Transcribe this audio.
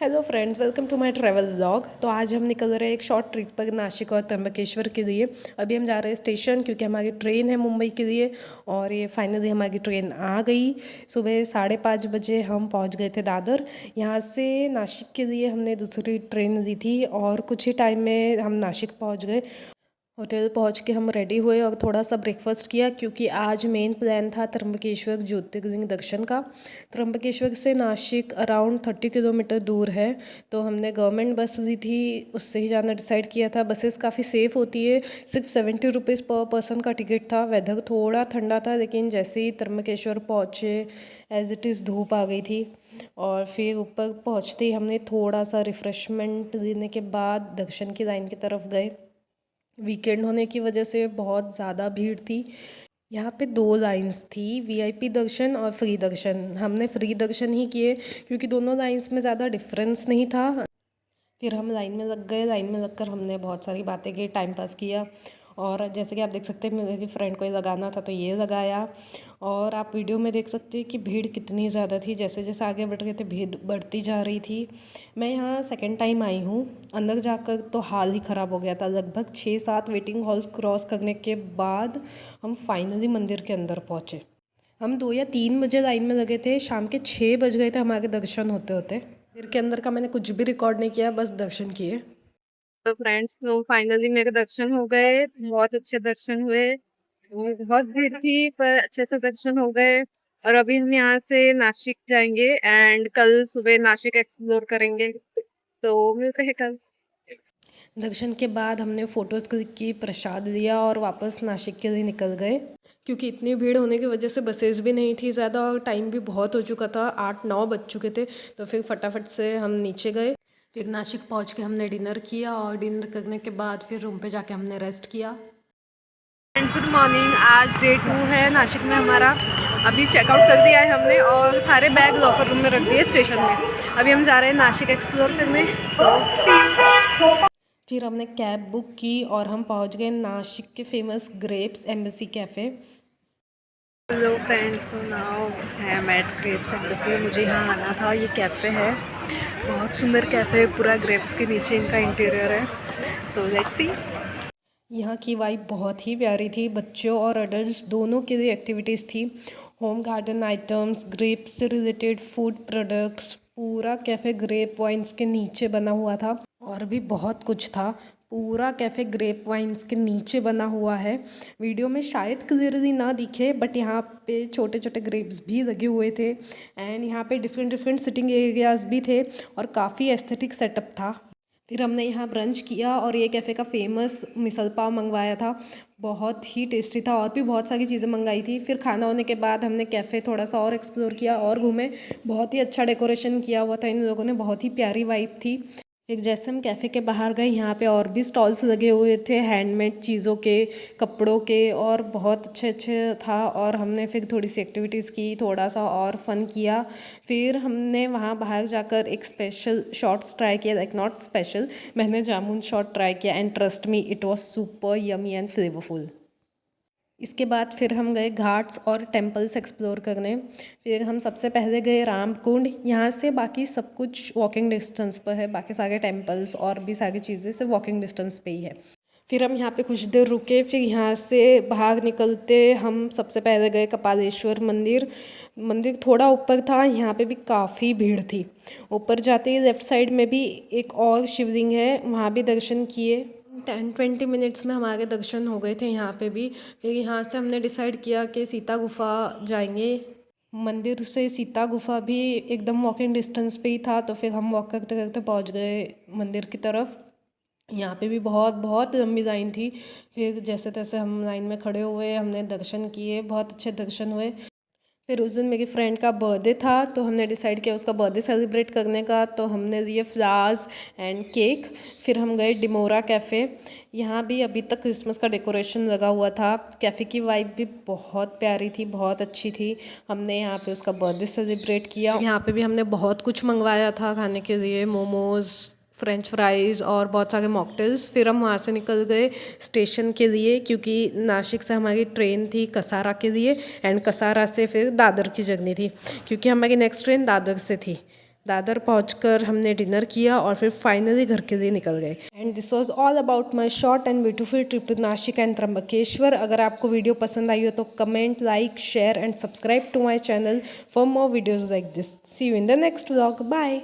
Hello friends, welcome to my travel vlog. तो आज हम निकल रहे हैं एक शॉर्ट ट्रिप पर नासिक और त्र्यंबकेश्वर के लिए। अभी हम जा रहे हैं स्टेशन क्योंकि हमारी ट्रेन है मुंबई के लिए और ये फाइनली हमारी ट्रेन आ गई। सुबह 5:30 बजे हम पहुंच गए थे दादर। यहाँ से नासिक के लिए हमने दूसरी ट्रेन ली थी और कुछ ही टाइम में हम नासिक पहुँच गए। होटल पहुंच के हम रेडी हुए और थोड़ा सा ब्रेकफास्ट किया क्योंकि आज मेन प्लान था त्र्यंबकेश्वर ज्योतिर्लिंग दर्शन का। त्र्यंबकेश्वर से नासिक अराउंड 30 किलोमीटर दूर है, तो हमने गवर्नमेंट बस ली थी, उससे ही जाना डिसाइड किया था। बसेस काफ़ी सेफ़ होती है। सिर्फ 70 रुपीज़ पर पर्सन का टिकट था। वेदर थोड़ा ठंडा था, लेकिन जैसे ही त्र्यंबकेश्वर पहुँचे एज़ इट इज़ धूप आ गई थी। और फिर ऊपर पहुँचते ही हमने थोड़ा सा रिफ़्रेशमेंट लेने के बाद दर्शन की लाइन की तरफ गए। वीकेंड होने की वजह से बहुत ज़्यादा भीड़ थी। यहाँ पे दो लाइंस थी, वीआईपी दर्शन और फ्री दर्शन। हमने फ्री दर्शन ही किए क्योंकि दोनों लाइंस में ज़्यादा डिफरेंस नहीं था। फिर हम लाइन में लग गए। लाइन में लगकर हमने बहुत सारी बातें की, टाइम पास किया। और जैसे कि आप देख सकते हैं, मेरे फ्रेंड को ये लगाना था तो ये लगाया। और आप वीडियो में देख सकते हैं कि भीड़ कितनी ज़्यादा थी। जैसे जैसे आगे बढ़ रहे थे भीड़ बढ़ती जा रही थी। मैं यहाँ सेकंड टाइम आई हूँ। अंदर जाकर तो हाल ही ख़राब हो गया था। लगभग 6-7 वेटिंग हॉल्स क्रॉस करने के बाद हम फाइनली मंदिर के अंदर पहुँचे। हम 2 या 3 बजे लाइन में लगे थे। शाम के 6 बज गए थे हमारे दर्शन होते होते। मंदिर के अंदर का मैंने कुछ भी रिकॉर्ड नहीं किया, बस दर्शन किए। तो फ्रेंड्स, तो फाइनली मेरे दर्शन हो गए। बहुत अच्छे दर्शन हुए। बहुत भीड़ थी पर अच्छे से दर्शन हो गए। और अभी हम यहाँ से नासिक जाएंगे एंड कल सुबह नासिक एक्सप्लोर करेंगे। तो मिलते हैं कल। दर्शन के बाद हमने फ़ोटोज़ क्लिक की, प्रसाद लिया और वापस नासिक के लिए निकल गए। क्योंकि इतनी भीड़ होने की वजह से बसेस भी नहीं थी ज़्यादा और टाइम भी बहुत हो चुका था, 8-9 बज चुके थे। तो फिर फटाफट से हम नीचे गए। फिर नासिक पहुंच के हमने डिनर किया और डिनर करने के बाद फिर रूम पे जाके हमने रेस्ट किया। Friends, good morning. आज डे 2 है नासिक में हमारा। अभी चेकआउट कर दिया है हमने और सारे बैग लॉकर रूम में रख दिए स्टेशन में। अभी हम जा रहे हैं नासिक एक्सप्लोर करने। सो सी यू। फिर हमने कैब बुक की और हम पहुंच गए नासिक के famous Grapes Embassy cafe. Hello friends, तो now I am at Grapes Embassy. मुझे यहाँ आना था। ये कैफ़े है, बहुत सुंदर कैफ़े है। पूरा ग्रेप्स के नीचे इनका इंटीरियर है। So let's see. यहाँ की वाइब बहुत ही प्यारी थी। बच्चों और अडल्ट्स दोनों के लिए एक्टिविटीज़ थी। होम गार्डन आइटम्स, ग्रेप्स से रिलेटेड फूड प्रोडक्ट्स, पूरा कैफ़े ग्रेप वाइन्स के नीचे बना हुआ था। और भी बहुत कुछ था। पूरा कैफ़े ग्रेप वाइन्स के नीचे बना हुआ है। वीडियो में शायद क्लियरली ना दिखे, बट यहाँ पे छोटे छोटे ग्रेप्स भी लगे हुए थे। एंड यहाँ पे डिफरेंट डिफरेंट सिटिंग एरियाज़ भी थे और काफ़ी एस्थेटिक सेटअप था। फिर हमने यहाँ ब्रंच किया और ये कैफ़े का फेमस मिसल पाव मंगवाया था। बहुत ही टेस्टी था और भी बहुत सारी चीज़ें मंगाई थी। फिर खाना होने के बाद हमने कैफ़े थोड़ा सा और एक्सप्लोर किया और घूमे। बहुत ही अच्छा डेकोरेशन किया हुआ था इन लोगों ने, बहुत ही प्यारी वाइब थी। फिर जैसे हम कैफ़े के बाहर गए, यहाँ पे और भी स्टॉल्स लगे हुए थे हैंडमेड चीज़ों के, कपड़ों के, और बहुत अच्छे अच्छे था। और हमने फिर थोड़ी सी एक्टिविटीज़ की, थोड़ा सा और फन किया। फिर हमने वहाँ बाहर जाकर एक स्पेशल शॉट्स ट्राई किया, लाइक नॉट स्पेशल, मैंने जामुन शॉट ट्राई किया and trust me it was super yummy and flavourful. इसके बाद फिर हम गए घाट्स और टेम्पल्स एक्सप्लोर करने। फिर हम सबसे पहले गए राम कुंड। यहाँ से बाकी सब कुछ वॉकिंग डिस्टेंस पर है, बाकी सारे टेम्पल्स और भी सारी चीज़ें सिर्फ वॉकिंग डिस्टेंस पे ही है। फिर हम यहाँ पे कुछ देर रुके। फिर यहाँ से बाहर निकलते हम सबसे पहले गए कपालेश्वर मंदिर। मंदिर थोड़ा ऊपर था, यहाँ पे भी काफ़ी भीड़ थी। ऊपर जाते ही लेफ़्ट साइड में भी एक और शिवलिंग है, वहाँ भी दर्शन किए। 10-20 मिनट्स में हमारे दर्शन हो गए थे यहाँ पे भी। फिर यहाँ से हमने डिसाइड किया कि सीता गुफा जाएंगे। मंदिर से सीता गुफा भी एकदम वॉकिंग डिस्टेंस पे ही था, तो फिर हम वॉक करते करते पहुँच गए मंदिर की तरफ। यहाँ पे भी बहुत बहुत लंबी लाइन थी। फिर जैसे तैसे हम लाइन में खड़े हुए, हमने दर्शन किए, बहुत अच्छे दर्शन हुए। फिर उस दिन मेरी फ्रेंड का बर्थडे था, तो हमने डिसाइड किया उसका बर्थडे सेलिब्रेट करने का, तो हमने लिए फ्लावर्स एंड केक। फिर हम गए डिमोरा कैफ़े। यहाँ भी अभी तक क्रिसमस का डेकोरेशन लगा हुआ था। कैफ़े की वाइब भी बहुत प्यारी थी, बहुत अच्छी थी। हमने यहाँ पे उसका बर्थडे सेलिब्रेट किया। यहाँ पे भी हमने बहुत कुछ मंगवाया था खाने के लिए, मोमोज़, फ्रेंच फ्राइज़ और बहुत सारे मॉकटेल्स। फिर हम वहाँ से निकल गए स्टेशन के लिए, क्योंकि नासिक से हमारी ट्रेन थी कसारा के लिए एंड कसारा से फिर दादर की जर्नी थी, क्योंकि हमारी नेक्स्ट ट्रेन दादर से थी। दादर पहुंचकर हमने डिनर किया और फिर फाइनली घर के लिए निकल गए। And this was all about my short and beautiful trip to Nashik and Trimbakeshwar. अगर आपको वीडियो पसंद आई हो तो comment, like, share and subscribe to my channel for more videos like this. See you in the next vlog. Bye.